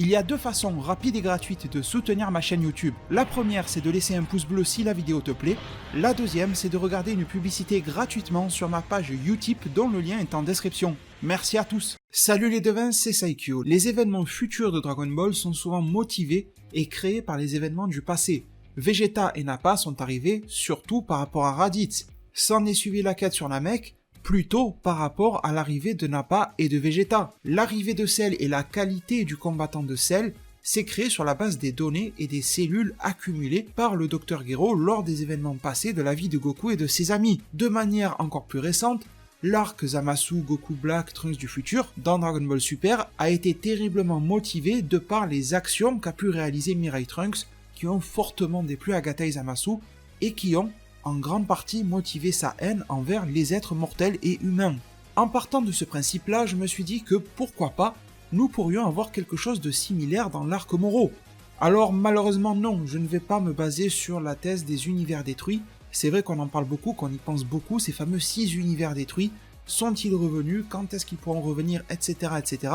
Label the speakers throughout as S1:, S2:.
S1: Il y a deux façons rapides et gratuites de soutenir ma chaîne YouTube. La première, c'est de laisser un pouce bleu si la vidéo te plaît. La deuxième, c'est de regarder une publicité gratuitement sur ma page Utip dont le lien est en description. Merci à tous. Salut les devins, c'est Saikyo. Les événements futurs de Dragon Ball sont souvent motivés et créés par les événements du passé. Vegeta et Nappa sont arrivés surtout par rapport à Raditz. S'en est suivi la quête sur Namek, plutôt par rapport à l'arrivée de Nappa et de Vegeta. L'arrivée de Cell et la qualité du combattant de Cell s'est créée sur la base des données et des cellules accumulées par le Dr Gero lors des événements passés de la vie de Goku et de ses amis. De manière encore plus récente, l'arc Zamasu Goku Black Trunks du futur dans Dragon Ball Super a été terriblement motivé de par les actions qu'a pu réaliser Mirai Trunks qui ont fortement déplu à Gatai Zamasu et qui ont en grande partie motivé sa haine envers les êtres mortels et humains. En partant de ce principe-là, je me suis dit que pourquoi pas, nous pourrions avoir quelque chose de similaire dans l'arc Moro. Alors malheureusement non, je ne vais pas me baser sur la thèse des univers détruits. C'est vrai qu'on en parle beaucoup, qu'on y pense beaucoup, ces fameux 6 univers détruits. Sont-ils revenus? Quand est-ce qu'ils pourront revenir? Etc. etc.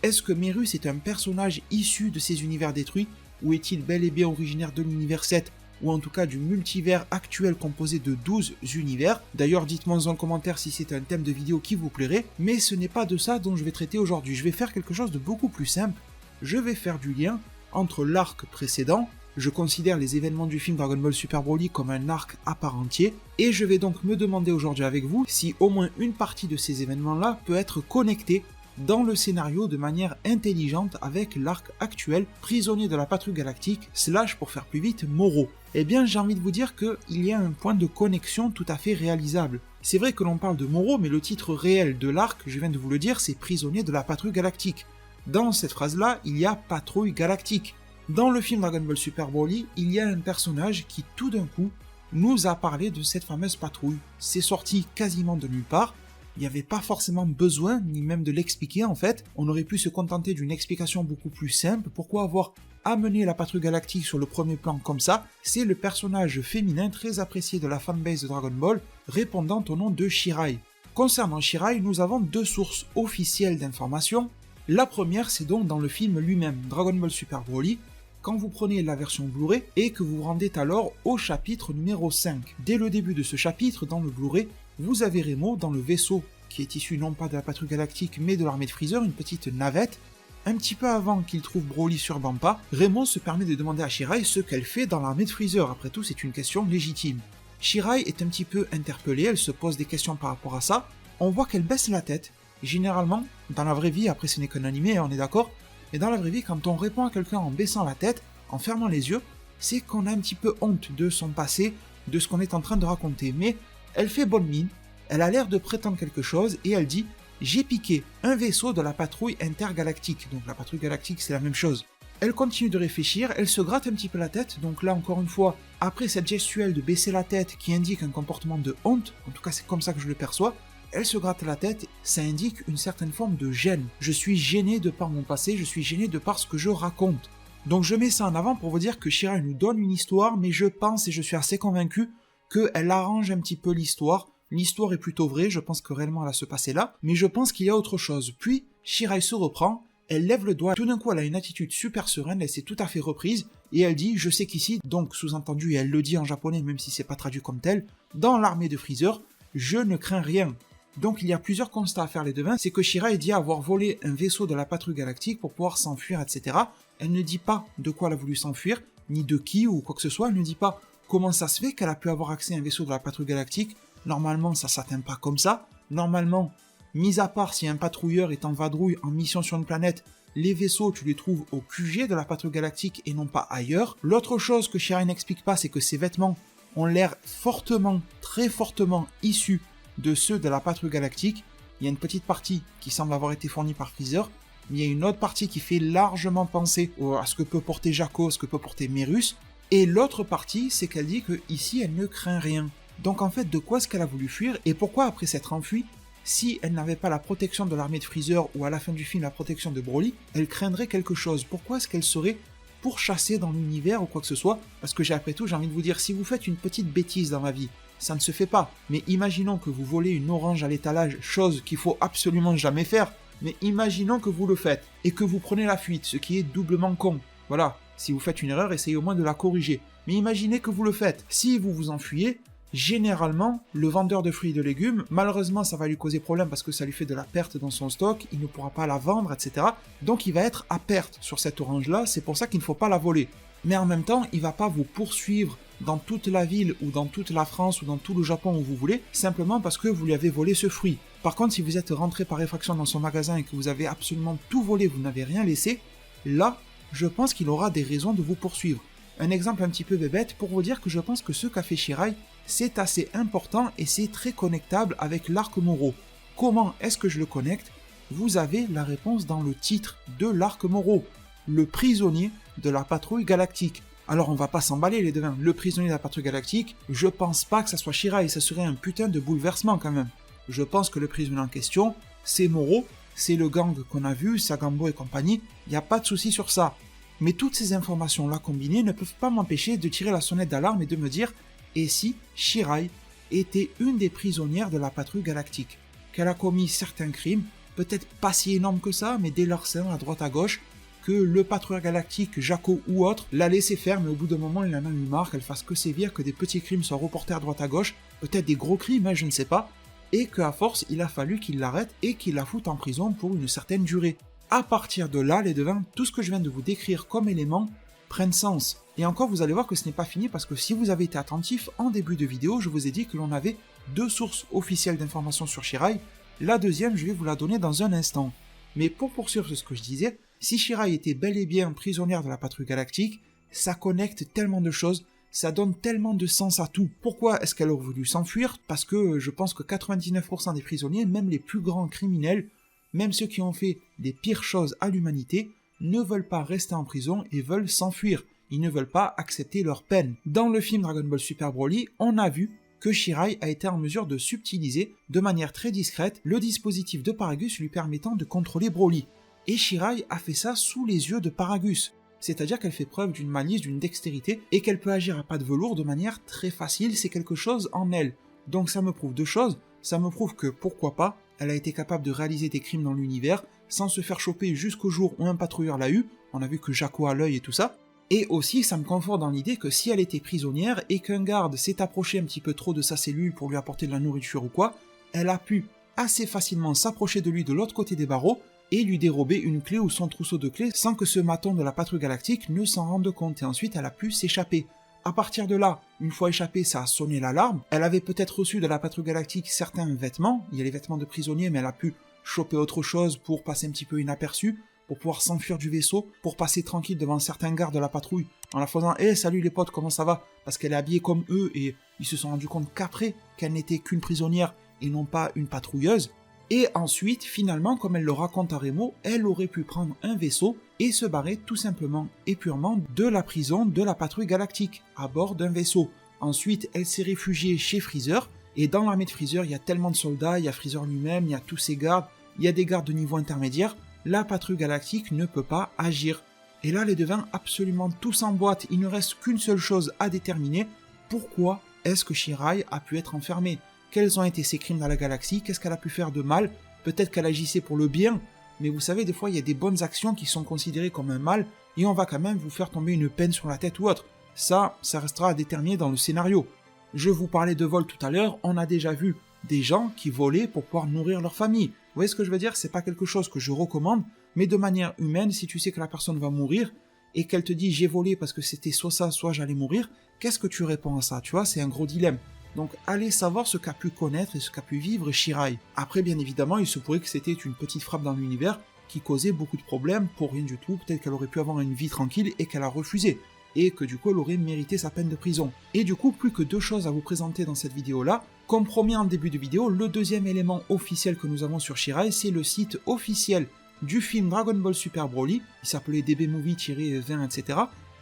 S1: Est-ce que Merus est un personnage issu de ces univers détruits? Ou est-il bel et bien originaire de l'univers 7? Ou en tout cas du multivers actuel composé de 12 univers. D'ailleurs, dites-moi en commentaire si c'est un thème de vidéo qui vous plairait, mais ce n'est pas de ça dont je vais traiter aujourd'hui. Je vais faire quelque chose de beaucoup plus simple. Je vais faire du lien entre l'arc précédent, je considère les événements du film Dragon Ball Super Broly comme un arc à part entier, et je vais donc me demander aujourd'hui avec vous si au moins une partie de ces événements-là peut être connectée dans le scénario de manière intelligente avec l'arc actuel, prisonnier de la patrouille galactique, / pour faire plus vite, Moro. Eh bien j'ai envie de vous dire qu'il y a un point de connexion tout à fait réalisable. C'est vrai que l'on parle de Moro, mais le titre réel de l'arc, je viens de vous le dire, c'est prisonnier de la patrouille galactique. Dans cette phrase-là, il y a patrouille galactique. Dans le film Dragon Ball Super Broly, il y a un personnage qui tout d'un coup nous a parlé de cette fameuse patrouille. C'est sorti quasiment de nulle part. Il n'y avait pas forcément besoin, ni même de l'expliquer en fait. On aurait pu se contenter d'une explication beaucoup plus simple. Pourquoi avoir amené la patrouille galactique sur le premier plan comme ça? C'est le personnage féminin très apprécié de la fanbase de Dragon Ball, répondant au nom de Shirai. Concernant Shirai, nous avons deux sources officielles d'informations. La première, c'est donc dans le film lui-même, Dragon Ball Super Broly, quand vous prenez la version Blu-ray et que vous vous rendez alors au chapitre numéro 5. Dès le début de ce chapitre, dans le Blu-ray, vous avez Remo dans le vaisseau, qui est issu non pas de la patrouille galactique mais de l'armée de Freezer, une petite navette. Un petit peu avant qu'il trouve Broly sur Bampa, Remo se permet de demander à Shirai ce qu'elle fait dans l'armée de Freezer. Après tout, c'est une question légitime. Shirai est un petit peu interpellée, elle se pose des questions par rapport à ça. On voit qu'elle baisse la tête. Généralement, dans la vraie vie, après ce n'est qu'un animé, on est d'accord, mais dans la vraie vie, quand on répond à quelqu'un en baissant la tête, en fermant les yeux, c'est qu'on a un petit peu honte de son passé, de ce qu'on est en train de raconter. Mais elle fait bonne mine, elle a l'air de prétendre quelque chose, et elle dit « J'ai piqué un vaisseau de la patrouille intergalactique ». Donc la patrouille galactique, c'est la même chose. Elle continue de réfléchir, elle se gratte un petit peu la tête, donc là encore une fois, après cette gestuelle de baisser la tête qui indique un comportement de honte, en tout cas c'est comme ça que je le perçois, elle se gratte la tête, ça indique une certaine forme de gêne. Je suis gêné de par mon passé, je suis gêné de par ce que je raconte. Donc je mets ça en avant pour vous dire que Shirai nous donne une histoire, mais je pense et je suis assez convaincu qu'elle arrange un petit peu l'histoire. L'histoire est plutôt vraie, je pense que réellement elle a se passer là, mais je pense qu'il y a autre chose. Puis Shirai se reprend, elle lève le doigt, tout d'un coup elle a une attitude super sereine, elle s'est tout à fait reprise, et elle dit « Je sais qu'ici », donc sous-entendu, et elle le dit en japonais même si c'est pas traduit comme tel, dans l'armée de Freezer, je ne crains rien. Donc il y a plusieurs constats à faire les devins, c'est que Shirai dit avoir volé un vaisseau de la patrouille galactique pour pouvoir s'enfuir, etc. Elle ne dit pas de quoi elle a voulu s'enfuir, ni de qui ou quoi que ce soit, elle ne dit pas comment ça se fait qu'elle a pu avoir accès à un vaisseau de la patrouille galactique. Normalement ça s'atteint pas comme ça, normalement, mis à part si un patrouilleur est en vadrouille en mission sur une planète, les vaisseaux tu les trouves au QG de la patrouille galactique et non pas ailleurs. L'autre chose que Shirai n'explique pas, c'est que ses vêtements ont l'air fortement, très fortement issus de ceux de la patrouille galactique. Il y a une petite partie qui semble avoir été fournie par Freezer, mais il y a une autre partie qui fait largement penser à ce que peut porter Jaco, ce que peut porter Merus, et l'autre partie, c'est qu'elle dit que ici elle ne craint rien. Donc en fait, de quoi est-ce qu'elle a voulu fuir, et pourquoi après s'être enfuie, si elle n'avait pas la protection de l'armée de Freezer, ou à la fin du film la protection de Broly, elle craindrait quelque chose. Pourquoi est-ce qu'elle serait pourchassée dans l'univers ou quoi que ce soit? Parce que après tout, j'ai envie de vous dire, si vous faites une petite bêtise dans la vie, ça ne se fait pas. Mais imaginons que vous volez une orange à l'étalage, chose qu'il faut absolument jamais faire. Mais imaginons que vous le faites, et que vous prenez la fuite, ce qui est doublement con. Voilà, si vous faites une erreur, essayez au moins de la corriger. Mais imaginez que vous le faites. Si vous vous enfuyez, généralement, le vendeur de fruits et de légumes, malheureusement ça va lui causer problème parce que ça lui fait de la perte dans son stock, il ne pourra pas la vendre, etc. Donc il va être à perte sur cette orange-là, c'est pour ça qu'il ne faut pas la voler. Mais en même temps, il ne va pas vous poursuivre dans toute la ville ou dans toute la France ou dans tout le Japon où vous voulez, simplement parce que vous lui avez volé ce fruit. Par contre, si vous êtes rentré par effraction dans son magasin et que vous avez absolument tout volé, vous n'avez rien laissé, là, je pense qu'il aura des raisons de vous poursuivre. Un exemple un petit peu bébête pour vous dire que je pense que ce qu'a fait Shirai, c'est assez important et c'est très connectable avec l'arc Moro. Comment est-ce que je le connecte? Vous avez la réponse dans le titre de l'arc Moro, le prisonnier de la patrouille galactique. Alors on va pas s'emballer les devins, le prisonnier de la patrouille galactique, je pense pas que ça soit Shirai, ça serait un putain de bouleversement quand même. Je pense que le prisonnier en question, c'est Moro, c'est le gang qu'on a vu, Sagambo et compagnie, il n'y a pas de souci sur ça. Mais toutes ces informations-là combinées ne peuvent pas m'empêcher de tirer la sonnette d'alarme et de me dire « Et si Shirai était une des prisonnières de la patrouille galactique ?» Qu'elle a commis certains crimes, peut-être pas si énormes que ça, mais des larcins à droite à gauche, que le patrouilleur galactique, Jaco ou autre, l'a laissé faire, mais au bout d'un moment il en a eu marre, qu'elle fasse que sévir, que des petits crimes soient reportés à droite à gauche, peut-être des gros crimes, hein, je ne sais pas, et qu'à force il a fallu qu'il l'arrête et qu'il la foute en prison pour une certaine durée. À partir de là, les devins, tout ce que je viens de vous décrire comme éléments prennent sens. Et encore, vous allez voir que ce n'est pas fini parce que si vous avez été attentif, en début de vidéo, je vous ai dit que l'on avait 2 sources officielles d'informations sur Shirai. La deuxième, je vais vous la donner dans un instant. Mais pour poursuivre ce que je disais, si Shirai était bel et bien prisonnière de la patrouille galactique, ça connecte tellement de choses, ça donne tellement de sens à tout. Pourquoi est-ce qu'elle aurait voulu s'enfuir? Parce que je pense que 99% des prisonniers, même les plus grands criminels, même ceux qui ont fait des pires choses à l'humanité, ne veulent pas rester en prison et veulent s'enfuir. Ils ne veulent pas accepter leur peine. Dans le film Dragon Ball Super Broly, on a vu que Shirai a été en mesure de subtiliser, de manière très discrète, le dispositif de Paragus lui permettant de contrôler Broly. Et Shirai a fait ça sous les yeux de Paragus. C'est-à-dire qu'elle fait preuve d'une malice, d'une dextérité, et qu'elle peut agir à pas de velours de manière très facile, c'est quelque chose en elle. Donc ça me prouve 2 choses, ça me prouve que, pourquoi pas, elle a été capable de réaliser des crimes dans l'univers, sans se faire choper jusqu'au jour où un patrouilleur l'a eu, on a vu que Jaco a l'œil et tout ça, et aussi ça me conforte dans l'idée que si elle était prisonnière et qu'un garde s'est approché un petit peu trop de sa cellule pour lui apporter de la nourriture ou quoi, elle a pu assez facilement s'approcher de lui de l'autre côté des barreaux, et lui dérober une clé ou son trousseau de clés sans que ce maton de la patrouille galactique ne s'en rende compte, et ensuite elle a pu s'échapper. À partir de là, une fois échappée, ça a sonné l'alarme, elle avait peut-être reçu de la patrouille galactique certains vêtements, il y a les vêtements de prisonnier, mais elle a pu choper autre chose pour passer un petit peu inaperçu, pour pouvoir s'enfuir du vaisseau, pour passer tranquille devant certains gardes de la patrouille, en la faisant « Hey, salut les potes, comment ça va ?» Parce qu'elle est habillée comme eux, et ils se sont rendus compte qu'après, qu'elle n'était qu'une prisonnière et non pas une patrouilleuse. Et ensuite, finalement, comme elle le raconte à Remo, elle aurait pu prendre un vaisseau et se barrer tout simplement et purement de la prison de la patrouille galactique, à bord d'un vaisseau. Ensuite, elle s'est réfugiée chez Freezer, et dans l'armée de Freezer, il y a tellement de soldats, il y a Freezer lui-même, il y a tous ses gardes, il y a des gardes de niveau intermédiaire, la patrouille galactique ne peut pas agir. Et là, les devins absolument tous en boîte, il ne reste qu'une seule chose à déterminer, pourquoi est-ce que Shirai a pu être enfermée? Quels ont été ses crimes dans la galaxie? Qu'est-ce qu'elle a pu faire de mal? Peut-être qu'elle agissait pour le bien, mais vous savez, des fois, il y a des bonnes actions qui sont considérées comme un mal, et on va quand même vous faire tomber une peine sur la tête ou autre. Ça restera à déterminer dans le scénario. Je vous parlais de vol tout à l'heure, on a déjà vu des gens qui volaient pour pouvoir nourrir leur famille. Vous voyez ce que je veux dire? C'est pas quelque chose que je recommande, mais de manière humaine, si tu sais que la personne va mourir, et qu'elle te dit « j'ai volé parce que c'était soit ça, soit j'allais mourir », qu'est-ce que tu réponds à ça? Tu vois, c'est un gros dilemme. Donc allez savoir ce qu'a pu connaître et ce qu'a pu vivre Shirai. Après, bien évidemment, il se pourrait que c'était une petite frappe dans l'univers qui causait beaucoup de problèmes pour rien du tout. Peut-être qu'elle aurait pu avoir une vie tranquille et qu'elle a refusé. Et que du coup, elle aurait mérité sa peine de prison. Et du coup, plus que 2 choses à vous présenter dans cette vidéo-là. Comme promis en début de vidéo, le deuxième élément officiel que nous avons sur Shirai, c'est le site officiel du film Dragon Ball Super Broly. Il s'appelait DBmovie-20, etc.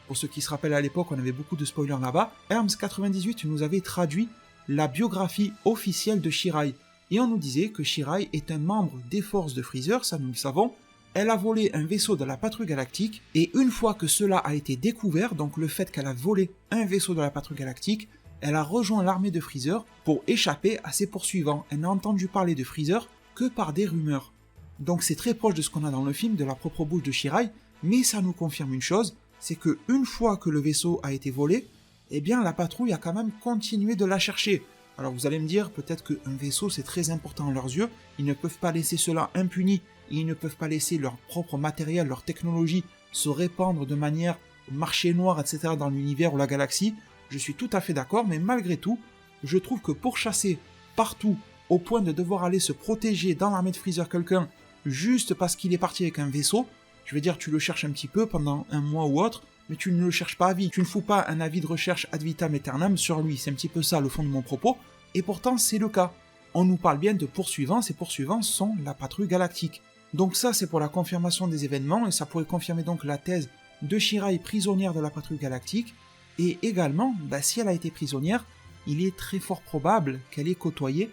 S1: Pour ceux qui se rappellent, à l'époque, on avait beaucoup de spoilers là-bas. Herms98 nous avait traduit la biographie officielle de Shirai. Et on nous disait que Shirai est un membre des forces de Freezer, ça nous le savons. Elle a volé un vaisseau de la patrouille galactique, et une fois que cela a été découvert, donc le fait qu'elle a volé un vaisseau de la patrouille galactique, elle a rejoint l'armée de Freezer pour échapper à ses poursuivants. Elle n'a entendu parler de Freezer que par des rumeurs. Donc c'est très proche de ce qu'on a dans le film, de la propre bouche de Shirai, mais ça nous confirme une chose, c'est que une fois que le vaisseau a été volé, eh bien la patrouille a quand même continué de la chercher. Alors vous allez me dire, peut-être qu'un vaisseau c'est très important à leurs yeux, ils ne peuvent pas laisser cela impuni, et ils ne peuvent pas laisser leur propre matériel, leur technologie se répandre de manière marché noir, etc. dans l'univers ou la galaxie. Je suis tout à fait d'accord, mais malgré tout, je trouve que pour chasser partout, au point de devoir aller se protéger dans l'armée de Freezer quelqu'un, juste parce qu'il est parti avec un vaisseau, je veux dire, tu le cherches un petit peu pendant un mois ou autre, mais tu ne le cherches pas à vie. Tu ne fous pas un avis de recherche ad vitam aeternam sur lui. C'est un petit peu ça le fond de mon propos. Et pourtant, c'est le cas. On nous parle bien de poursuivants. Ces poursuivants sont la patrouille galactique. Donc ça, c'est pour la confirmation des événements, et ça pourrait confirmer donc la thèse de Shirai prisonnière de la patrouille galactique. Et également, si elle a été prisonnière, il est très fort probable qu'elle ait côtoyé,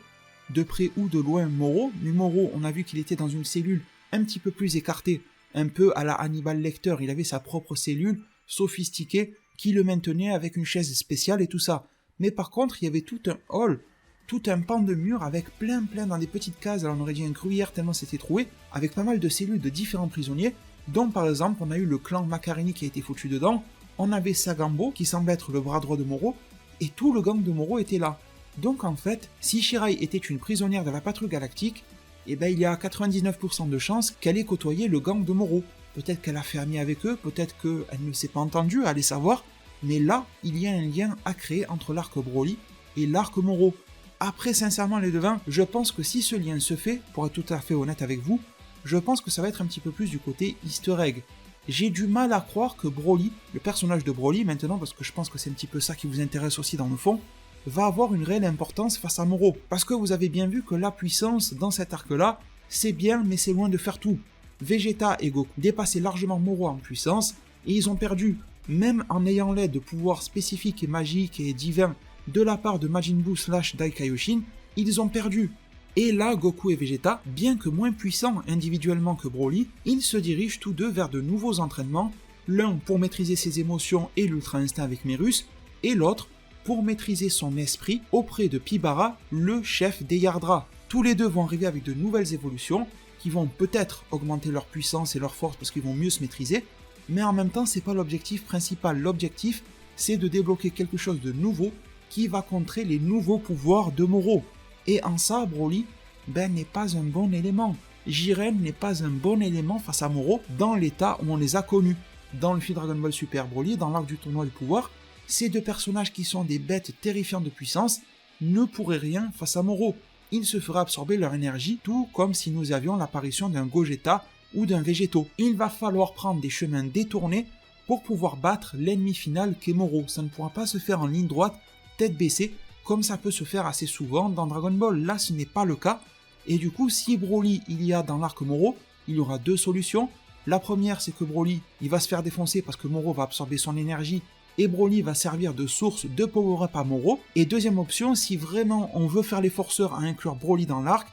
S1: de près ou de loin, Moro. Mais Moro, on a vu qu'il était dans une cellule un petit peu plus écartée, un peu à la Hannibal Lecter. Il avait sa propre cellule, sophistiquée, qui le maintenait avec une chaise spéciale et tout ça. Mais par contre, il y avait tout un hall, tout un pan de mur avec plein dans des petites cases, alors on aurait dit un gruyère tellement c'était troué, avec pas mal de cellules de différents prisonniers, dont par exemple on a eu le clan Macarini qui a été foutu dedans, on avait Sagambo qui semble être le bras droit de Moro, et tout le gang de Moro était là. Donc en fait, si Shirai était une prisonnière de la patrouille galactique, il y a 99% de chances qu'elle ait côtoyé le gang de Moro. Peut-être qu'elle a fait ami avec eux, peut-être qu'elle ne s'est pas entendue, allez savoir, mais là, il y a un lien à créer entre l'arc Broly et l'arc Moro. Après, sincèrement les devins, je pense que si ce lien se fait, pour être tout à fait honnête avec vous, je pense que ça va être un petit peu plus du côté easter egg. J'ai du mal à croire que Broly, le personnage de Broly maintenant, parce que je pense que c'est un petit peu ça qui vous intéresse aussi dans le fond, va avoir une réelle importance face à Moro. Parce que vous avez bien vu que la puissance dans cet arc-là, c'est bien, mais c'est loin de faire tout. Vegeta et Goku dépassaient largement Moro en puissance, et ils ont perdu, même en ayant l'aide de pouvoirs spécifiques et magiques et divins de la part de Majin Buu / Dai Kaioshin, ils ont perdu. Et là, Goku et Vegeta, bien que moins puissants individuellement que Broly, ils se dirigent tous deux vers de nouveaux entraînements, l'un pour maîtriser ses émotions et l'Ultra Instinct avec Merus, et l'autre pour maîtriser son esprit auprès de Pibara, le chef des Yardra. Tous les deux vont arriver avec de nouvelles évolutions, qui vont peut-être augmenter leur puissance et leur force parce qu'ils vont mieux se maîtriser, mais en même temps, c'est pas l'objectif principal. L'objectif, c'est de débloquer quelque chose de nouveau qui va contrer les nouveaux pouvoirs de Moro. Et en ça, Broly, n'est pas un bon élément. Jiren n'est pas un bon élément face à Moro dans l'état où on les a connus. Dans le film Dragon Ball Super Broly, dans l'arc du tournoi du pouvoir, ces deux personnages qui sont des bêtes terrifiantes de puissance ne pourraient rien face à Moro. Il se fera absorber leur énergie, tout comme si nous avions l'apparition d'un Gogeta ou d'un Végéto. Il va falloir prendre des chemins détournés pour pouvoir battre l'ennemi final qu'est Moro. Ça ne pourra pas se faire en ligne droite, tête baissée, comme ça peut se faire assez souvent dans Dragon Ball. Là, ce n'est pas le cas. Et du coup, si Broly il y a dans l'arc Moro, il y aura deux solutions. La première, c'est que Broly il va se faire défoncer parce que Moro va absorber son énergie et Broly va servir de source de power-up à Moro. Et deuxième option, si vraiment on veut faire les forceurs à inclure Broly dans l'arc,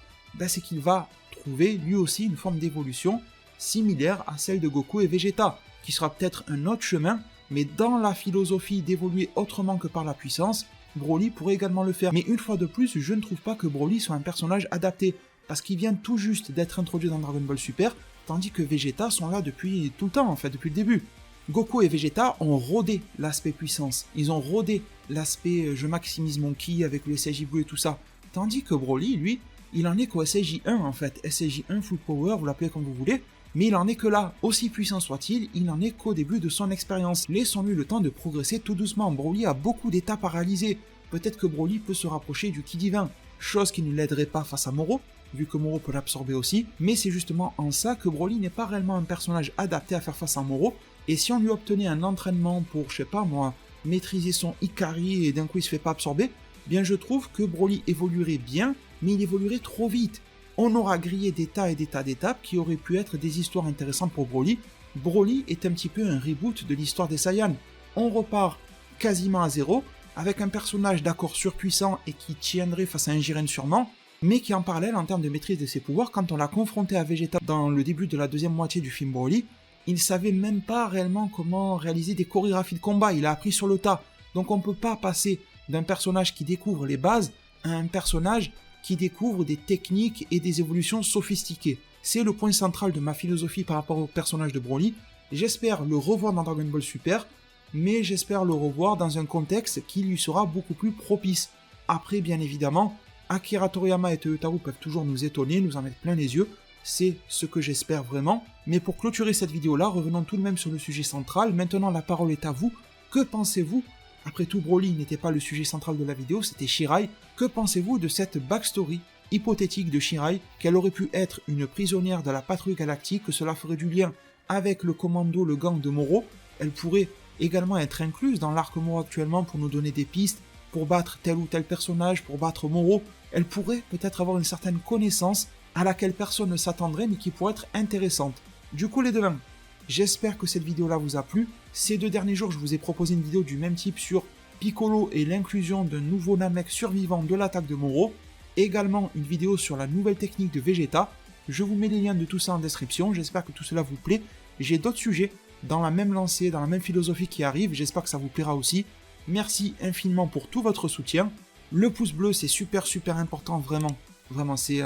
S1: c'est qu'il va trouver lui aussi une forme d'évolution similaire à celle de Goku et Vegeta, qui sera peut-être un autre chemin, mais dans la philosophie d'évoluer autrement que par la puissance, Broly pourrait également le faire. Mais une fois de plus, je ne trouve pas que Broly soit un personnage adapté, parce qu'il vient tout juste d'être introduit dans Dragon Ball Super, tandis que Vegeta sont là depuis tout le temps, en fait, depuis le début. Goku et Vegeta ont rodé l'aspect puissance, ils ont rodé l'aspect je maximise mon ki avec le SSJ Blue et tout ça, tandis que Broly, lui, il en est qu'au SSJ1 en fait, SSJ1 Full Power, vous l'appelez comme vous voulez, mais il en est que là, aussi puissant soit-il, il n'en est qu'au début de son expérience. Laissons-lui le temps de progresser tout doucement, Broly a beaucoup d'étapes à réaliser, peut-être que Broly peut se rapprocher du ki divin, chose qui ne l'aiderait pas face à Moro, vu que Moro peut l'absorber aussi, mais c'est justement en ça que Broly n'est pas réellement un personnage adapté à faire face à Moro, et si on lui obtenait un entraînement pour, je sais pas moi, maîtriser son Ikari et d'un coup il se fait pas absorber, bien je trouve que Broly évoluerait bien, mais il évoluerait trop vite. On aura grillé des tas et des tas d'étapes qui auraient pu être des histoires intéressantes pour Broly. Broly est un petit peu un reboot de l'histoire des Saiyans. On repart quasiment à zéro, avec un personnage d'accord surpuissant et qui tiendrait face à un Jiren sûrement, mais qui en parallèle en termes de maîtrise de ses pouvoirs, quand on l'a confronté à Vegeta dans le début de la deuxième moitié du film Broly, il savait même pas réellement comment réaliser des chorégraphies de combat, il a appris sur le tas. Donc on peut pas passer d'un personnage qui découvre les bases à un personnage qui découvre des techniques et des évolutions sophistiquées. c'est le point central de ma philosophie par rapport au personnage de Broly. J'espère le revoir dans Dragon Ball Super, mais j'espère le revoir dans un contexte qui lui sera beaucoup plus propice. Après, bien évidemment, Akira Toriyama et Toyotarou peuvent toujours nous étonner, nous en mettre plein les yeux, c'est ce que j'espère vraiment. Mais pour clôturer cette vidéo-là, revenons tout de même sur le sujet central. Maintenant, la parole est à vous. Que pensez-vous? Après tout, Broly n'était pas le sujet central de la vidéo, c'était Shirai. Que pensez-vous de cette backstory hypothétique de Shirai, qu'elle aurait pu être une prisonnière de la patrouille galactique, que cela ferait du lien avec le commando, le gang de Moro? Elle pourrait également être incluse dans l'arc Moro actuellement pour nous donner des pistes, pour battre tel ou tel personnage, pour battre Moro. Elle pourrait peut-être avoir une certaine connaissance à laquelle personne ne s'attendrait mais qui pourrait être intéressante. Du coup les deux mains, j'espère que cette vidéo là vous a plu. Ces 2 derniers jours je vous ai proposé une vidéo du même type sur Piccolo et l'inclusion d'un nouveau Namek survivant de l'attaque de Moro. Également une vidéo sur la nouvelle technique de Vegeta. Je vous mets les liens de tout ça en description, j'espère que tout cela vous plaît. J'ai d'autres sujets dans la même lancée, dans la même philosophie qui arrivent, j'espère que ça vous plaira aussi. Merci infiniment pour tout votre soutien. Le pouce bleu c'est super important, vraiment. Vraiment, c'est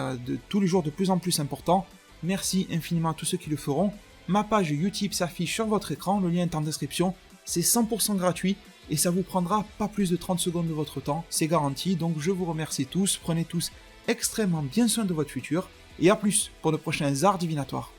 S1: tous les jours de plus en plus important. Merci infiniment à tous ceux qui le feront. Ma page YouTube s'affiche sur votre écran, le lien est en description. C'est 100% gratuit et ça vous prendra pas plus de 30 secondes de votre temps, c'est garanti. Donc je vous remercie tous, prenez tous extrêmement bien soin de votre futur. Et à plus pour de prochains arts divinatoires.